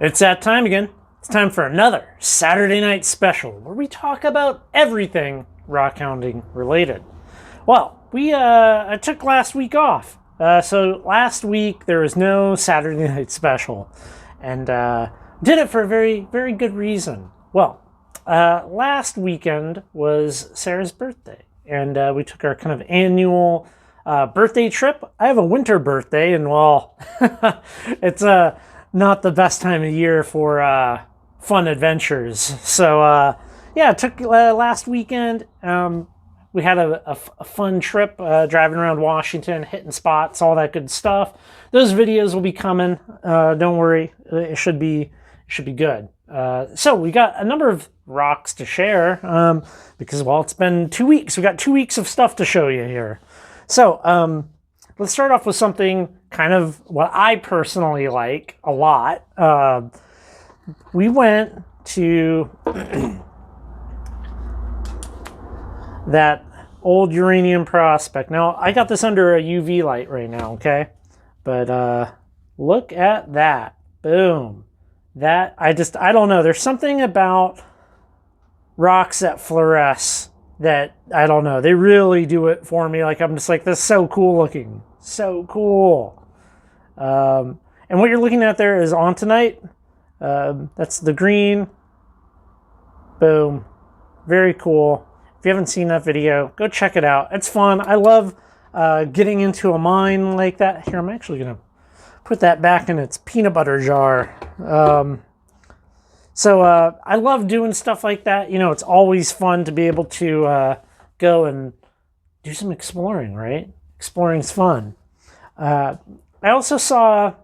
It's that time again. It's time for another Saturday night special where we talk about everything rockhounding related. Well, I took last week off. So last week there was no Saturday night special, and did it for a very, very good reason. Well, last weekend was Sarah's birthday, and we took our kind of annual birthday trip. I have a winter birthday, and well, it's not the best time of year for fun adventures. So yeah, it took last weekend. We had a fun trip driving around Washington, hitting spots, all that good stuff. Those videos will be coming. Don't worry, it should be good. So we got a number of rocks to share because, well, it's been 2 weeks. We got 2 weeks of stuff to show you here. So let's start off with something kind of what I personally like a lot. We went to that old uranium prospect. Now, I got this under a UV light right now, okay? But look at that. Boom. That, I don't know. There's something about rocks that fluoresce that, I don't know. They really do it for me. Like, I'm just like, this is so cool looking. So cool. And what you're looking at there is Autunite. That's the green. Boom. Very cool. If you haven't seen that video, go check it out. It's fun. I love getting into a mine like that. Here, I'm actually going to put that back in its peanut butter jar. So I love doing stuff like that. You know, it's always fun to be able to go and do some exploring, right? Exploring's fun. I also saw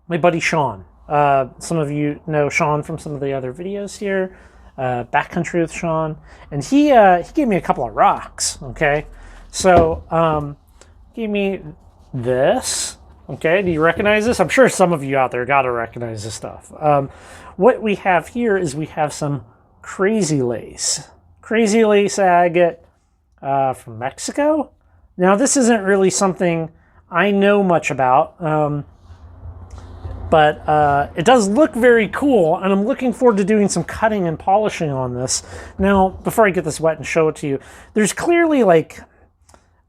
my buddy Sean. Some of you know Sean from some of the other videos here. Backcountry with Sean. And he gave me a couple of rocks, okay? So gave me this. Okay, do you recognize this? I'm sure some of you out there got to recognize this stuff. What we have here is we have some Crazylace. Crazylace agate from Mexico. Now, this isn't really something I know much about, but it does look very cool, and I'm looking forward to doing some cutting and polishing on this. Now, before I get this wet and show it to you, there's clearly like,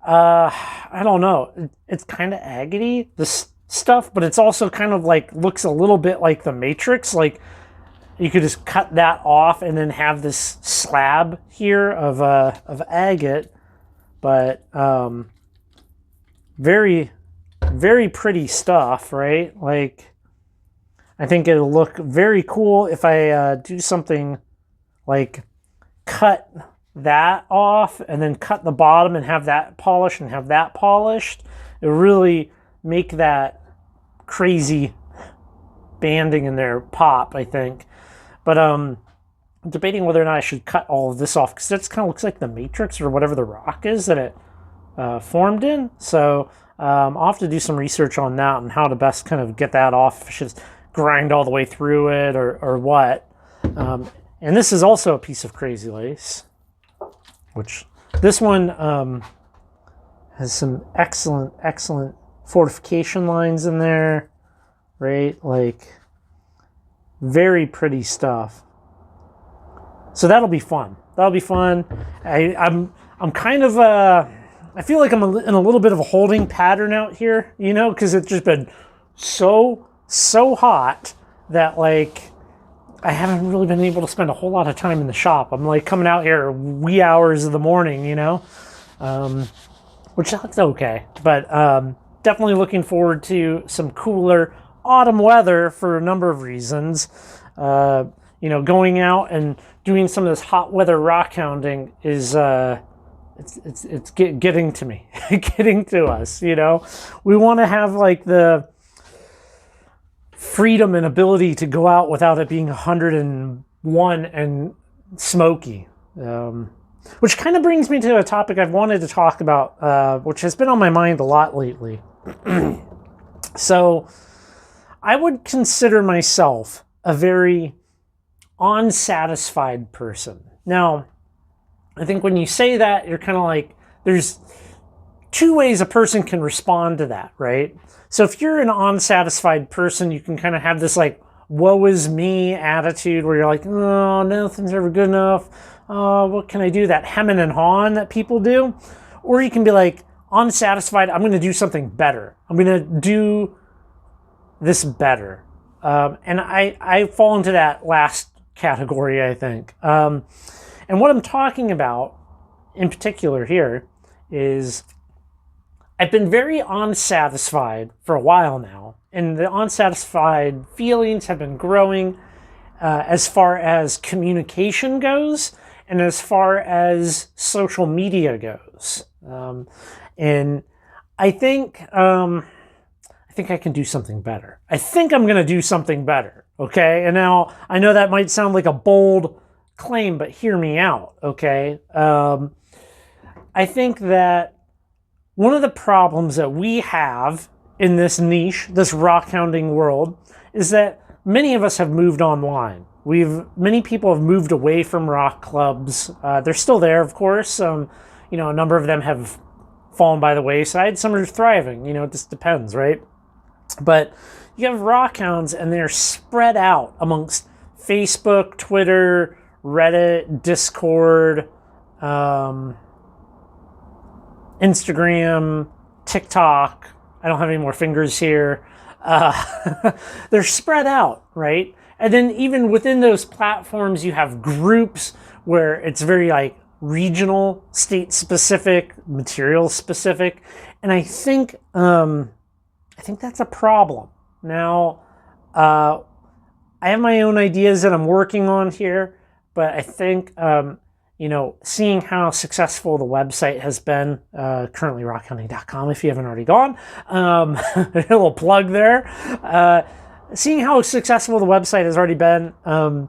I don't know, it's kind of agate-y, this stuff, but it's also kind of like, looks a little bit like the Matrix. Like, you could just cut that off and then have this slab here of agate, but very, very pretty stuff, right? Like, I think it'll look very cool if I do something like cut that off and then cut the bottom and have that polished and have that polished. It'll really make that crazy banding in there pop, I think. But I'm debating whether or not I should cut all of this off, because that kind of looks like the Matrix or whatever the rock is that it formed in. So I'll have to do some research on that and how to best kind of get that off. If I should just grind all the way through it or what. And this is also a piece of Crazylace, which this one has some excellent fortification lines in there, right? Like, very pretty stuff. So that'll be fun. That'll be fun. I'm kind of I feel like I'm in a little bit of a holding pattern out here, you know, because it's just been so hot that, like, I haven't really been able to spend a whole lot of time in the shop. I'm like coming out here wee hours of the morning, you know, which that's okay. But definitely looking forward to some cooler autumn weather for a number of reasons. You know, going out and doing some of this hot weather rockhounding is it's getting to me, getting to us. You know, we want to have like the freedom and ability to go out without it being 101 and smoky. Which kind of brings me to a topic I've wanted to talk about, which has been on my mind a lot lately. So, I would consider myself a very unsatisfied person. Now, I think when you say that, you're kind of like, there's two ways a person can respond to that, right? So if you're an unsatisfied person, you can kind of have this like, woe is me attitude where you're like, oh, nothing's ever good enough. What can I do? That hemming and hawing that people do. Or you can be like, unsatisfied, I'm going to do something better. I'm going to do this better. And I fall into that last category, I think. And what I'm talking about in particular here is I've been very unsatisfied for a while now, and the unsatisfied feelings have been growing as far as communication goes and as far as social media goes. And I think I can do something better. I think I'm going to do something better, okay? And now, I know that might sound like a bold claim, but hear me out, okay? I think that one of the problems that we have in this niche, this rockhounding world, is that many of us have moved online. Many people have moved away from rock clubs. They're still there, of course. A number of them have fallen by the wayside. Some are thriving. It just depends, right? But you have rockhounds, and they're spread out amongst Facebook, Twitter, Reddit, Discord, Instagram, TikTok. I don't have any more fingers here. They're spread out, right? And then even within those platforms, you have groups where it's very like regional, state specific, material specific. And I think that's a problem. Now, I have my own ideas that I'm working on here, but I think, seeing how successful the website has been, currently rockhounding.com if you haven't already gone, a little plug there. Seeing how successful the website has already been, I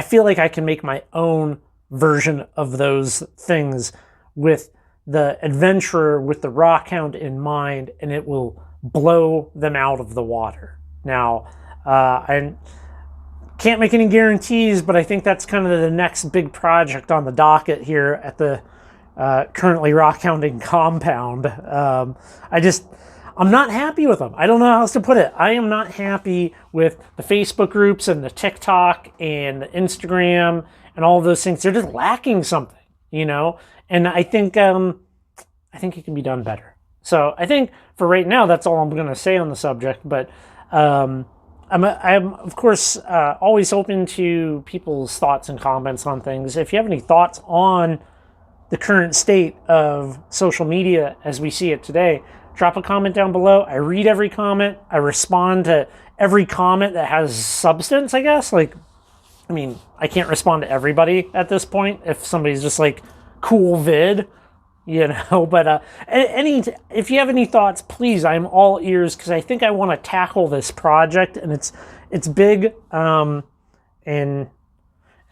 feel like I can make my own version of those things with the adventurer, with the rockhound in mind, and it will blow them out of the water. Now, I can't make any guarantees, but I think that's kind of the next big project on the docket here at the currently rockhounding compound. I'm not happy with them. I don't know how else to put it. I am not happy with the Facebook groups and the TikTok and the Instagram and all of those things. They're just lacking something, And I think it can be done better. So I think for right now, that's all I'm going to say on the subject. But I'm of course always open to people's thoughts and comments on things. If you have any thoughts on the current state of social media as we see it today, drop a comment down below. I read every comment. I respond to every comment that has substance, I guess. I can't respond to everybody at this point if somebody's just like, cool vid, but if you have any thoughts, please, I'm all ears, because I think I want to tackle this project, and it's big, and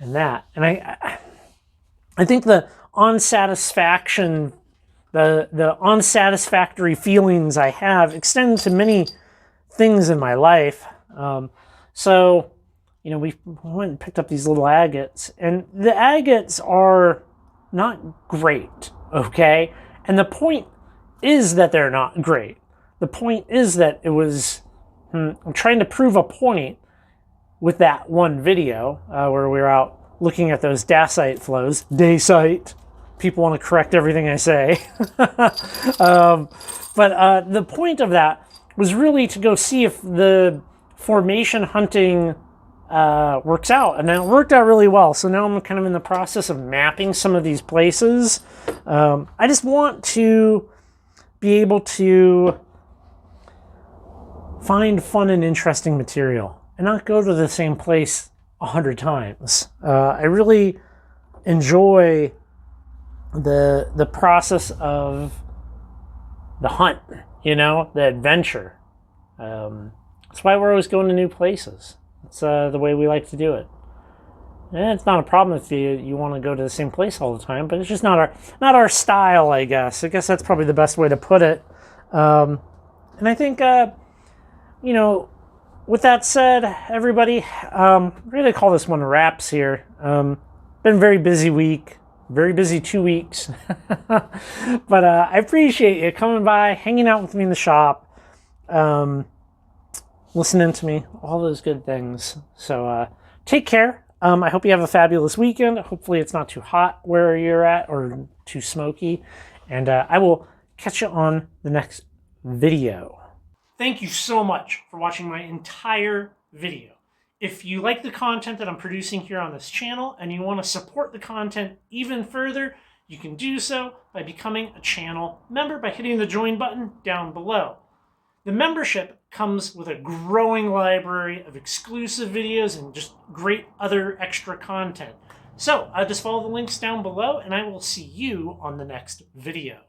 that. And I think the unsatisfaction, the unsatisfactory feelings I have extend to many things in my life. So, we went and picked up these little agates, and the agates are not great, okay? And the point is that they're not great. The point is that it was, I'm trying to prove a point with that one video where we were out looking at those dacite flows. Dacite. People want to correct everything I say. But the point of that was really to go see if the formation hunting works out, and then it worked out really well. So now I'm kind of in the process of mapping some of these places. I just want to be able to find fun and interesting material and not go to the same place 100 times. I really enjoy the process of the hunt, the adventure. That's why we're always going to new places. It's the way we like to do it. And it's not a problem if you want to go to the same place all the time, but it's just not our style, I guess. I guess that's probably the best way to put it. And I think, with that said, everybody, we're going to call this one wraps here. Been a very busy week, very busy 2 weeks. But I appreciate you coming by, hanging out with me in the shop. listening to me, all those good things. So take care. I hope you have a fabulous weekend. Hopefully it's not too hot where you're at or too smoky. And I will catch you on the next video. Thank you so much for watching my entire video. If you like the content that I'm producing here on this channel and you want to support the content even further, you can do so by becoming a channel member by hitting the join button down below. The membership comes with a growing library of exclusive videos and just great other extra content. So just follow the links down below and I will see you on the next video.